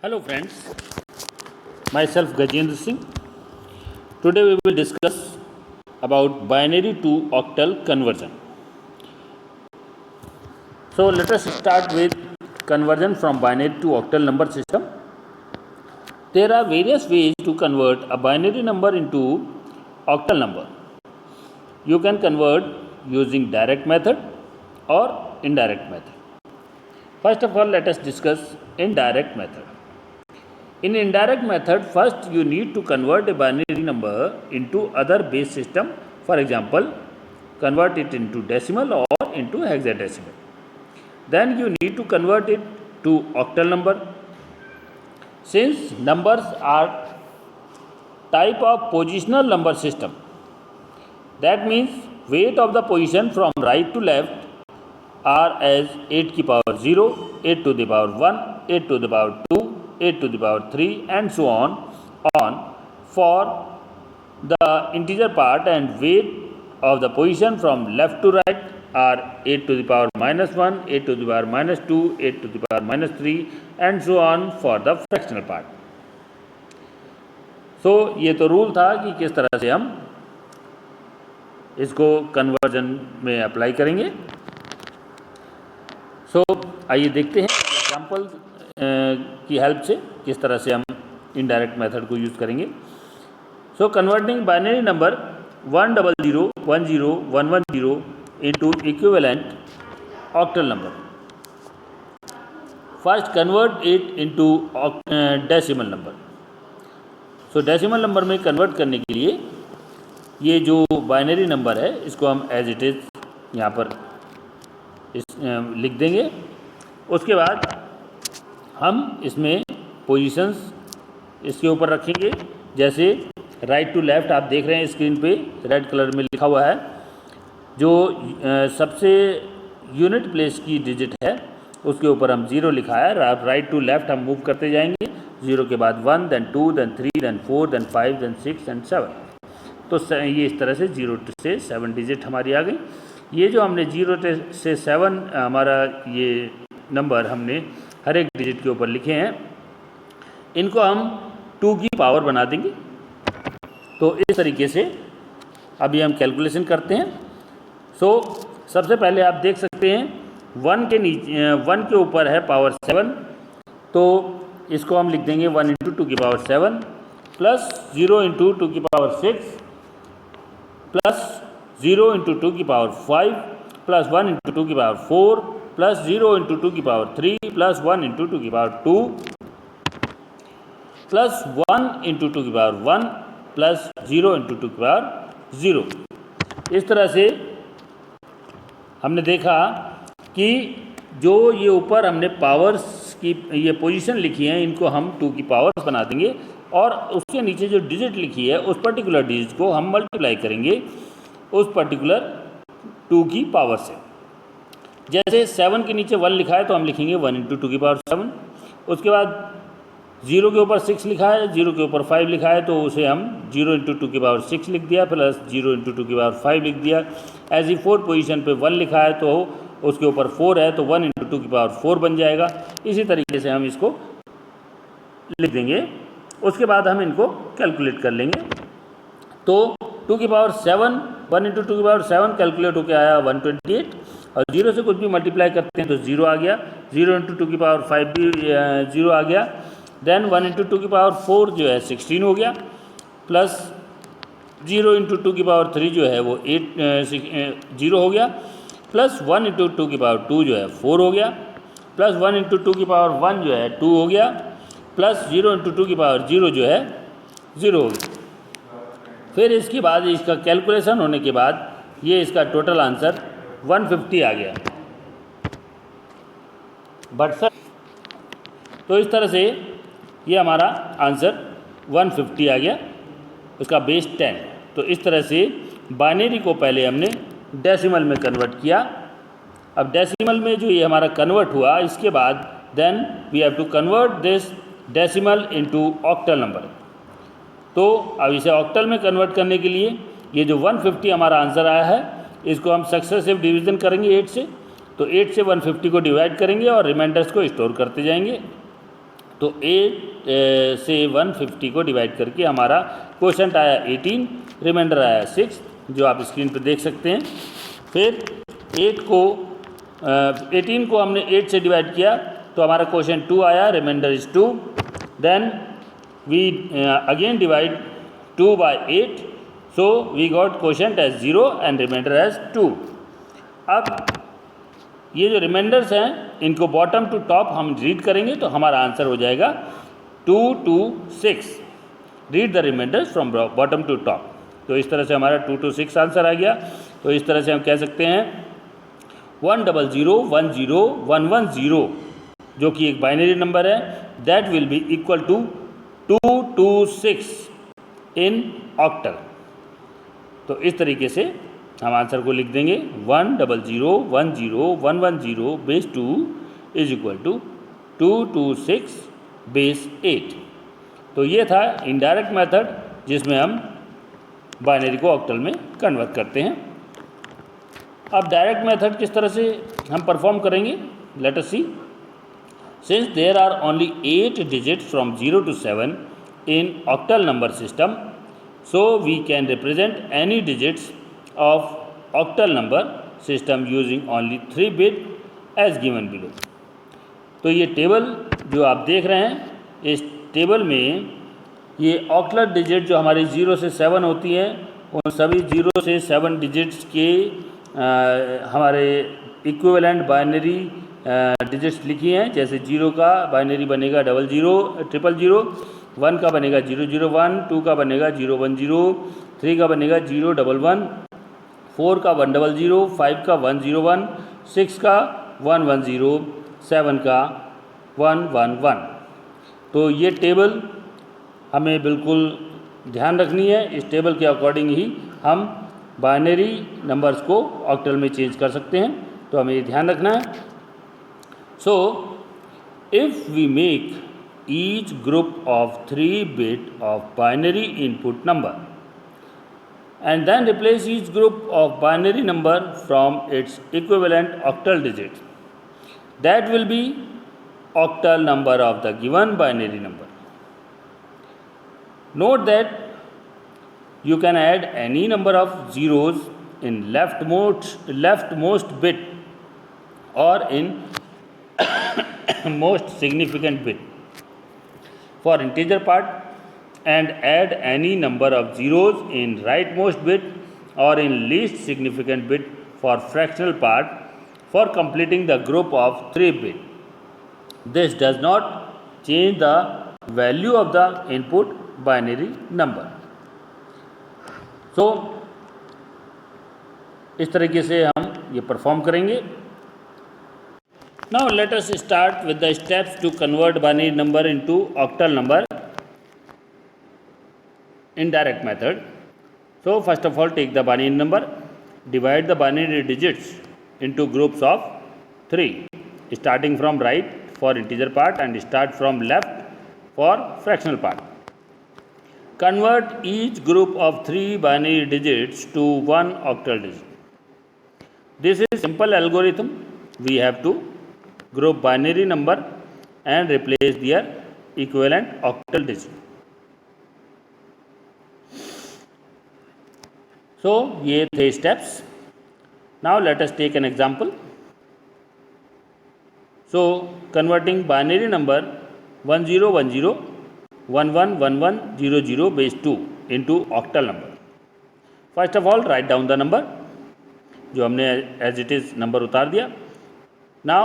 Hello friends, myself Gajendra Singh. Today we will discuss about binary to octal conversion. So let us start with conversion from binary to octal number system. There are various ways to convert a binary number into octal number. You can convert using direct method or indirect method. First of all, let us discuss indirect method. In indirect method, first you need to convert a binary number into other base system. For example, convert it into decimal or into hexadecimal. Then you need to convert it to octal number. Since numbers are type of positional number system, that means weight of the position from right to left are as 8 की power 0, 8 to the power 1, 8 to the power 2, 8 to the power 3 and so on for the integer part, and weight of the position from left to right are 8 to the power minus 1, 8 to the power minus 2, 8 to the power minus 3 and so on for the fractional part. So ये तो rule था कि किस तरह से हम इसको conversion में अप्लाई करेंगे. सो आइए देखते हैं एग्जाम्पल की हेल्प से किस तरह से हम इनडायरेक्ट मेथड को यूज़ करेंगे. So converting binary number 100101110 into equivalent octal number. First convert it into decimal number. So decimal number में कन्वर्ट करने के लिए ये जो बाइनरी नंबर है इसको हम एज इट इज़ यहाँ पर लिख देंगे. उसके बाद हम इसमें पोजीशंस इसके ऊपर रखेंगे. जैसे राइट टू लेफ़्ट आप देख रहे हैं स्क्रीन पे रेड कलर में लिखा हुआ है. जो सबसे यूनिट प्लेस की डिजिट है उसके ऊपर हम 0 लिखा है. राइट टू लेफ़्ट हम मूव करते जाएंगे. 0 के बाद 1, then 2, then 3, then 4, then 5, then 6 and 7. तो ये इस तरह से 0 से 7 डिजिट हमारी आ गई. ये जो हमने 0 से 7 हमारा ये नंबर हमने हर एक डिजिट के ऊपर लिखे हैं, इनको हम 2 की पावर बना देंगे. तो इस तरीके से अभी हम कैलकुलेशन करते हैं. सो सबसे पहले आप देख सकते हैं 1 के ऊपर है पावर 7, तो इसको हम लिख देंगे 1 इंटू 2 की पावर 7 प्लस 0 इंटू 2 की पावर 6 प्लस 0 इंटू 2 की पावर 5 प्लस 1 इंटू 2 की पावर 4 प्लस 0 इंटू 2 की पावर 3 प्लस 1 इंटू 2 की पावर 2 प्लस 1 इंटू 2 की पावर 1 प्लस 0 इंटू 2 की पावर 0. इस तरह से हमने देखा कि जो ये ऊपर हमने पावर्स की ये पोजीशन लिखी है इनको हम 2 की पावर्स बना देंगे और उसके नीचे जो डिजिट लिखी है उस पर्टिकुलर डिजिट को हम मल्टीप्लाई करेंगे उस पर्टिकुलर 2 की पावर से. जैसे 7 के नीचे 1 लिखा है तो हम लिखेंगे 1 इंटू 2 की पावर 7. उसके बाद 0 के ऊपर 6 लिखा है, 0 के ऊपर 5 लिखा है तो उसे हम 0 इंटू 2 की पावर 6 लिख दिया प्लस 0 इंटू 2 की पावर 5 लिख दिया. ऐसी 4 पोजीशन पे 1 लिखा है तो उसके ऊपर 4 है तो 1 इंटू 2 की पावर 4 बन जाएगा. इसी तरीके से हम इसको लिख देंगे. उसके बाद हम इनको कैलकुलेट कर लेंगे. तो 2 की पावर 7 1 इंटू 2 की पावर 7 कैलकुलेट होकर आया 128 और 0 से कुछ भी मल्टीप्लाई करते हैं तो 0 आ गया. 0 इंटू 2 की पावर 5 भी 0 आ गया. देन 1 इंटू 2 की पावर 4 जो है 16 हो गया प्लस 0 इंटू 2 की पावर 3 जो है वो 0 हो गया प्लस 1 इंटू 2 की पावर 2 जो है 4 हो गया प्लस 1 इंटू 2 की पावर 1 जो है 2 हो गया प्लस 0 इंटू 2 की पावर 0 जो है 0 हो गया. फिर इसके बाद इसका कैलकुलेशन होने के बाद ये इसका टोटल आंसर 150 आ गया. बट सर तो इस तरह से ये हमारा आंसर 150 आ गया, उसका बेस 10. तो इस तरह से बाइनरी को पहले हमने डेसिमल में कन्वर्ट किया. अब डेसिमल में जो ये हमारा कन्वर्ट हुआ इसके बाद then we have to convert this decimal into octal number. तो अब इसे ऑक्टल में कन्वर्ट करने के लिए ये जो 150 हमारा आंसर आया है इसको हम सक्सेसिव डिवीज़न करेंगे 8 से. तो 8 से 150 को डिवाइड करेंगे और रिमाइंडर्स को स्टोर करते जाएंगे. तो 8 से 150 को डिवाइड करके हमारा क्वोशंट आया 18, रिमाइंडर आया 6, जो आप स्क्रीन पर देख सकते हैं। फिर 18 को हमने 8 से डिवाइड किया तो हमारा क्वोशंट 2 आया, remainder is 2। Then we again divide 2 by 8, so we got quotient as 0 and remainder as 2। अब ये जो रिमाइंडर्स हैं इनको बॉटम टू टॉप हम रीड करेंगे तो हमारा आंसर हो जाएगा 2 to 6। Read the remainders from bottom to top. तो इस तरह से हमारा 2 to 6 आंसर आ गया। तो इस तरह से हम कह सकते हैं 100101110 जो कि एक बाइनरी नंबर है, that will be equal to 2 to 6 in octal. तो इस तरीके से हम आंसर को लिख देंगे 100101110 base 2 is equal to 226 base 8। तो ये था इनडायरेक्ट मेथड जिसमें हम बाइनरी को ऑक्टल में कन्वर्ट करते हैं। अब डायरेक्ट मेथड किस तरह से हम परफॉर्म करेंगे, let us see. Since there are only 8 digits from 0 to 7 in octal number system, so we can represent any digits of octal number system using only 3 bit as given below। तो ये table जो आप देख रहे हैं, इस table में ये ऑक्टल डिजिट जो हमारी 0 से 7 होती हैं उन सभी 0 से 7 डिजिट्स के हमारे इक्विवेलेंट बाइनरी डिजिट्स लिखी हैं। जैसे 0 का बाइनरी बनेगा 0000, 1 का बनेगा 001, 2 का बनेगा 010, 3 का बनेगा 011, 4 का 100, 5 का 101, 6 का 110, 7 का 111। तो ये टेबल हमें बिल्कुल ध्यान रखनी है। इस टेबल के अकॉर्डिंग ही हम बाइनरी नंबर्स को ऑक्टल में चेंज कर सकते हैं, तो हमें ये ध्यान रखना है। So if we make each group of 3 bit of binary input number and then replace each group of binary number from its equivalent octal digit, that will be octal number of the given binary number. Note that you can add any number of zeros in leftmost bit or in most significant bit for integer part, and add any number of zeros in rightmost bit or in least significant bit for fractional part for completing the group of 3 bit. This does not change the value of the input binary number. So इस तरीके से हम ये perform करेंगे। Now let us start with the steps to convert binary number into octal number in direct method. So first of all, take the binary number, divide the binary digits into groups of 3, starting from right for integer part and start from left for fractional part. Convert each group of 3 binary digits to one octal digit. This is simple algorithm. We have to group binary number and replace their equivalent octal digit. So ये थे steps. Now let us take an example. So converting binary number 1010111100 base 2 into octal number. First of all, write down the number जो हमने as it is number उतार दिया. Now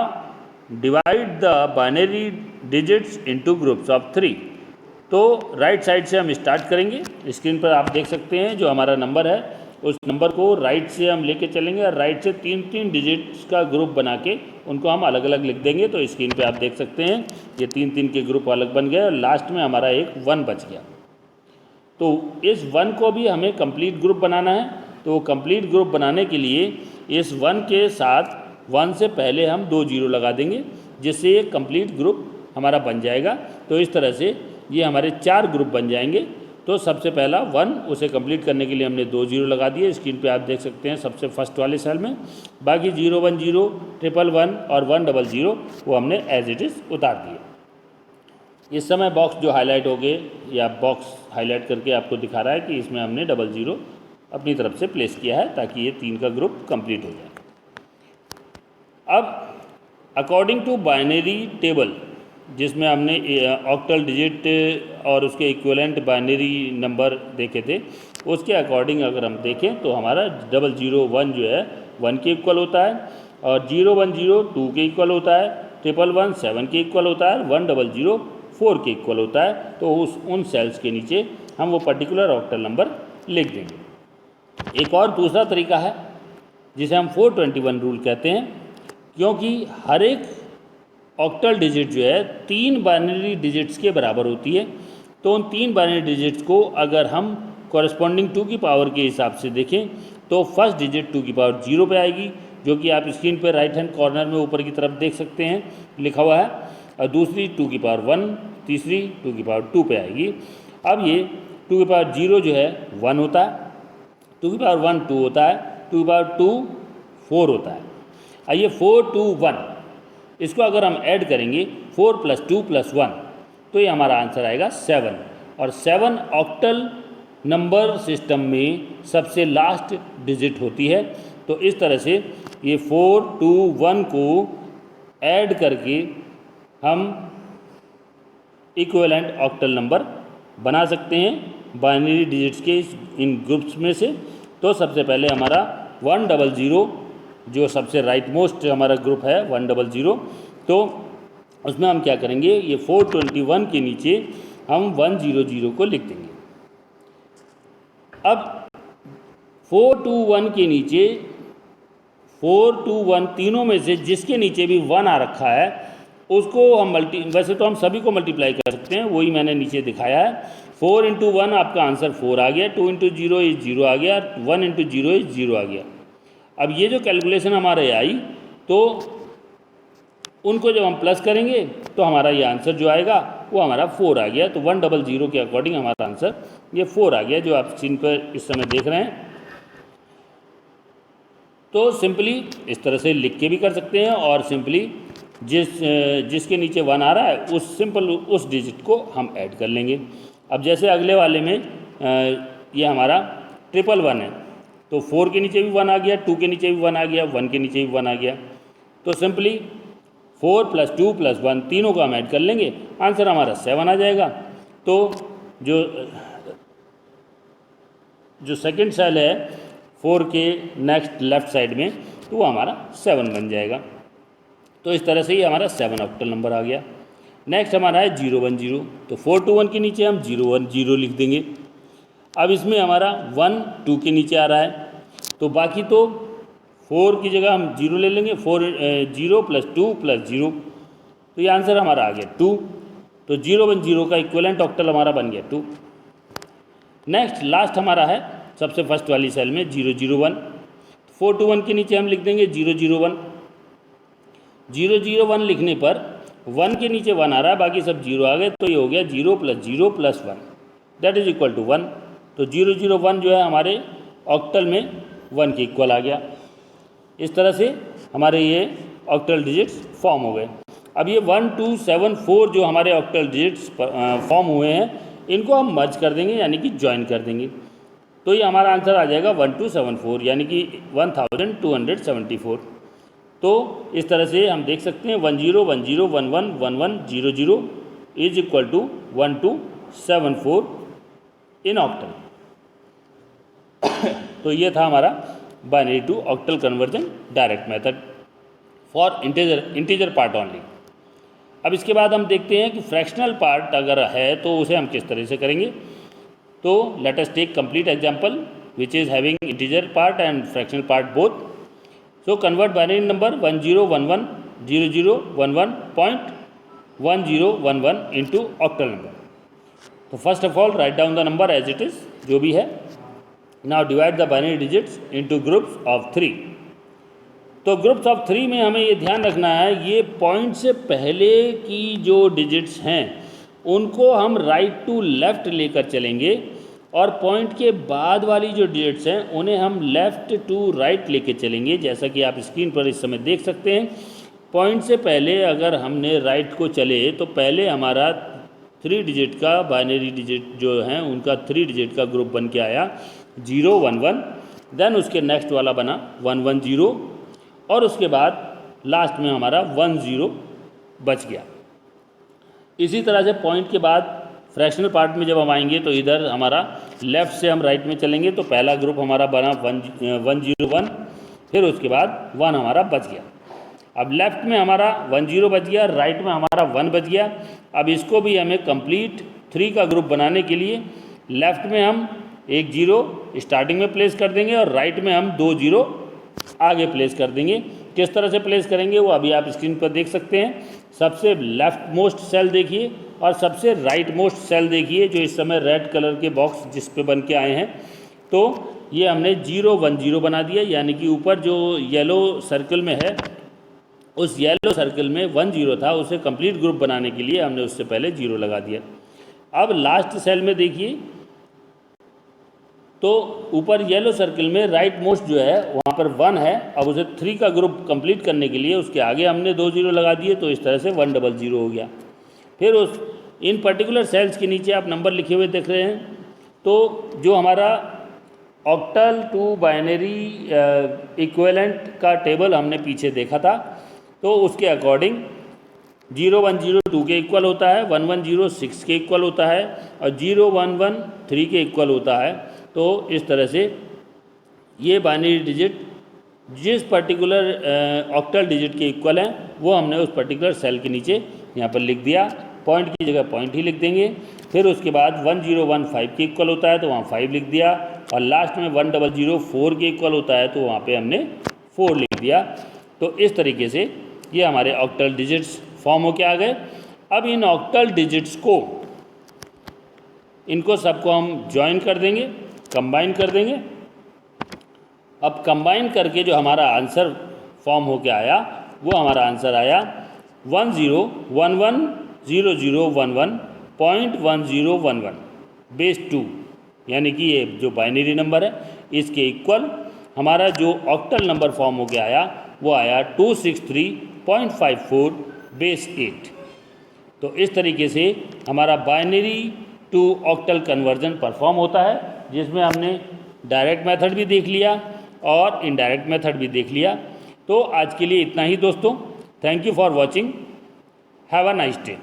divide the binary digits into groups of 3। तो right side से हम start करेंगे। Screen पर आप देख सकते हैं जो हमारा नंबर है उस नंबर को राइट से हम लेके चलेंगे और राइट से 3 डिजिट्स का ग्रुप बना के उनको हम अलग अलग लिख देंगे। तो स्क्रीन पे आप देख सकते हैं ये 3 के ग्रुप अलग बन गए और लास्ट में हमारा एक 1 बच गया। तो इस 1 को भी हमें कंप्लीट ग्रुप बनाना है। तो कंप्लीट ग्रुप बनाने के लिए इस 1 के साथ 1 से पहले हम 2 जीरो लगा देंगे जिससे ये कंप्लीट ग्रुप हमारा बन जाएगा। तो इस तरह से ये हमारे 4 ग्रुप बन जाएंगे। तो सबसे पहला 1 उसे कंप्लीट करने के लिए हमने 2 जीरो लगा दिए। स्क्रीन पे आप देख सकते हैं सबसे फर्स्ट वाले सेल में। बाकी 010, 111 और 100 वो हमने एज इट इज़ उतार दिए। इस समय बॉक्स जो हाईलाइट हो गए या बॉक्स हाईलाइट करके आपको दिखा रहा है कि इसमें हमने 00 अपनी तरफ से प्लेस किया है ताकि ये 3 का ग्रुप कंप्लीट हो जाए। अब अकॉर्डिंग टू बाइनरी टेबल जिसमें हमने ऑक्टल डिजिट और उसके इक्विवेलेंट बाइनरी नंबर देखे थे, उसके अकॉर्डिंग अगर हम देखें तो हमारा 001 जो है 1 के इक्वल होता है, और 010 2 के इक्वल होता है, 111 7 के इक्वल होता है, 100 4 के इक्वल होता है। तो उन सेल्स के नीचे हम वो पर्टिकुलर ऑक्टल नंबर लिख देंगे। एक और दूसरा तरीका है जिसे हम 421 रूल कहते हैं, क्योंकि हर एक ऑक्टल डिजिट जो है 3 बाइनरी डिजिट्स के बराबर होती है। तो उन 3 बाइनरी डिजिट्स को अगर हम कॉरस्पॉन्डिंग 2 की पावर के हिसाब से देखें तो फर्स्ट डिजिट 2 की पावर 0 पे आएगी, जो कि आप स्क्रीन पर राइट हैंड कॉर्नर में ऊपर की तरफ देख सकते हैं लिखा हुआ है, और दूसरी 2 की पावर 1, तीसरी 2 की पावर 2 पे आएगी। अब ये 2 की पावर 0 जो है 1 होता है, 2 की पावर 1 2 होता है, 2 की पावर 2 4 होता है। अब ये 4 2 1 इसको अगर हम ऐड करेंगे 4 + 2 + 1 तो ये हमारा आंसर आएगा 7, और 7 ऑक्टल नंबर सिस्टम में सबसे लास्ट डिजिट होती है। तो इस तरह से ये 4 2 1 को ऐड करके हम इक्विवेलेंट ऑक्टल नंबर बना सकते हैं बाइनरी डिजिट्स के इन ग्रुप्स में से। तो सबसे पहले हमारा 100 जो सबसे राइट मोस्ट हमारा ग्रुप है 100, तो उसमें हम क्या करेंगे, ये 421 के नीचे हम 100 को लिख देंगे। अब 421 के नीचे 421 तीनों में से जिसके नीचे भी 1 आ रखा है उसको हम वैसे तो हम सभी को मल्टीप्लाई कर सकते हैं, वही मैंने नीचे दिखाया है। 4 × 1 आपका आंसर 4 आ गया, 2 × 0 इज 0 आ गया, 1 × 0 इज 0 आ गया। अब ये जो कैलकुलेशन हमारे आई तो उनको जब हम प्लस करेंगे तो हमारा ये आंसर जो आएगा वो हमारा 4 आ गया। तो 100 के अकॉर्डिंग हमारा आंसर ये 4 आ गया, जो आप स्क्रीन पर इस समय देख रहे हैं। तो सिंपली इस तरह से लिख के भी कर सकते हैं, और सिंपली जिसके नीचे 1 आ रहा है उस डिजिट को हम ऐड कर लेंगे। अब जैसे अगले वाले में ये हमारा 111 है, तो 4 के नीचे भी 1 आ गया, 2 के नीचे भी 1 आ गया, 1 के नीचे भी 1 आ गया। तो सिंपली 4 + 2 + 1 तीनों को हम ऐड कर लेंगे, आंसर हमारा 7 आ जाएगा। तो जो सेकंड सेल है 4 के नेक्स्ट लेफ्ट साइड में, तो वो हमारा 7 बन जाएगा। तो इस तरह से ही हमारा 7 ऑक्टल नंबर आ गया। नेक्स्ट हमारा है 010, तो 421 के नीचे हम 010 लिख देंगे। अब इसमें हमारा 1 2 के नीचे आ रहा है, तो बाकी तो 4 की जगह हम 0 ले लेंगे, 0 + 2 + 0, तो ये आंसर हमारा आ गया 2। तो 010 का इक्विवेलेंट ऑक्टल हमारा बन गया 2। नेक्स्ट लास्ट हमारा है सबसे फर्स्ट वाली सेल में 001, 421 के नीचे हम लिख देंगे 001। 001 लिखने पर 1 के नीचे 1 आ रहा है, बाकी सब 0 आ गए, तो ये हो गया 0 + 0 + 1 दैट इज इक्वल टू 1। तो 001 जो है हमारे ऑक्टल में 1 के इक्वल आ गया। इस तरह से हमारे ये ऑक्टल डिजिट्स फॉर्म हो गए। अब ये 1 2 7 4 जो हमारे ऑक्टल डिजिट्स फॉर्म हुए हैं, इनको हम मर्ज कर देंगे, यानी कि ज्वाइन कर देंगे। तो ये हमारा आंसर आ जाएगा 1274, यानी कि 1274। तो इस तरह से हम देख सकते हैं 10 10 11 11 00 is equal to 1274 in octal. तो ये था हमारा binary to octal conversion direct method for integer part only. अब इसके बाद हम देखते हैं कि फ्रैक्शनल पार्ट अगर है तो उसे हम किस तरह से करेंगे। तो let us take complete example which is having integer part and fractional part both. So convert binary number 1011 0011.1011 into octal number. तो first of all write down the number as it is, जो भी है। Now divide the binary digits into groups of 3। तो groups of 3 में हमें ये ध्यान रखना है, ये पॉइंट से पहले की जो डिजिट्स हैं उनको हम राइट टू लेफ़्ट लेकर चलेंगे, और पॉइंट के बाद वाली जो डिजिट्स हैं उन्हें हम लेफ़्ट टू राइट लेके चलेंगे। जैसा कि आप स्क्रीन पर इस समय देख सकते हैं, पॉइंट से पहले अगर हमने राइट को चले तो पहले हमारा 3 डिजिट का बाइनरी डिजिट जो हैं उनका 3 डिजिट का ग्रुप बन के आया 0 1 1, देन उसके नेक्स्ट वाला बना 1 1 0, और उसके बाद लास्ट में हमारा 1 0 बच गया। इसी तरह से पॉइंट के बाद फ्रैक्शनल पार्ट में जब हम आएंगे तो इधर हमारा लेफ़्ट से हम राइट में चलेंगे तो पहला ग्रुप हमारा बना 1 0 1, फिर उसके बाद 1 हमारा बच गया। अब लेफ़्ट में हमारा 1 0 बच गया, राइट में हमारा 1 बच गया। अब इसको भी हमें कंप्लीट 3 का ग्रुप बनाने के लिए लेफ़्ट में हम 1 0 स्टार्टिंग में प्लेस कर देंगे और राइट में हम 2 0 आगे प्लेस कर देंगे। किस तरह से प्लेस करेंगे वो अभी आप स्क्रीन पर देख सकते हैं। सबसे लेफ्ट मोस्ट सेल देखिए और सबसे राइट मोस्ट सेल देखिए जो इस समय रेड कलर के बॉक्स जिस पे बन के आए हैं। तो ये हमने 0 1 0 बना दिया, यानी कि ऊपर जो येलो सर्कल में है उस येलो सर्कल में 1 0 था, उसे कंप्लीट ग्रुप बनाने के लिए हमने उससे पहले 0 लगा दिया। अब लास्ट सेल में देखिए तो ऊपर येलो सर्कल में राइट मोस्ट जो है वहाँ पर 1 है। अब उसे 3 का ग्रुप कंप्लीट करने के लिए उसके आगे हमने 2 0 लगा दिए, तो इस तरह से 1 0 0 हो गया। फिर उस इन पर्टिकुलर सेल्स के नीचे आप नंबर लिखे हुए देख रहे हैं। तो जो हमारा ऑक्टल टू बाइनरी इक्विवेलेंट का टेबल हमने पीछे देखा था, तो उसके अकॉर्डिंग 0 1 0 2 के इक्वल होता है, 1 1 0 6 के इक्वल होता है और 0 1 1 3 के इक्वल होता है। तो इस तरह से ये बाइनरी डिजिट जिस पर्टिकुलर ऑक्टल डिजिट के इक्वल हैं वो हमने उस पर्टिकुलर सेल के नीचे यहाँ पर लिख दिया। पॉइंट की जगह पॉइंट ही लिख देंगे। फिर उसके बाद 1 0 1 5 के इक्वल होता है तो वहाँ 5 लिख दिया, और लास्ट में 1 0 0 4 के इक्वल होता है तो वहाँ पे हमने 4 लिख दिया। तो इस तरीके से ये हमारे ऑक्टल डिजिट्स फॉर्म होके आ गए। अब इन ऑक्टल डिजिट्स को इनको सबको हम ज्वाइन कर देंगे, कंबाइन कर देंगे। अब कंबाइन करके जो हमारा आंसर फॉर्म होके आया वो हमारा आंसर आया 1 0 1 1 0 0 1 1.1011 बेस 2, यानी कि ये जो बाइनरी नंबर है इसके इक्वल हमारा जो ऑक्टल नंबर फॉर्म होके आया वो आया 263.54 बेस 8। तो इस तरीके से हमारा binary to octal conversion perform होता है, जिसमें हमने डायरेक्ट मेथड भी देख लिया और इनडायरेक्ट मेथड भी देख लिया। तो आज के लिए इतना ही दोस्तों। Thank you for watching. Have a nice day.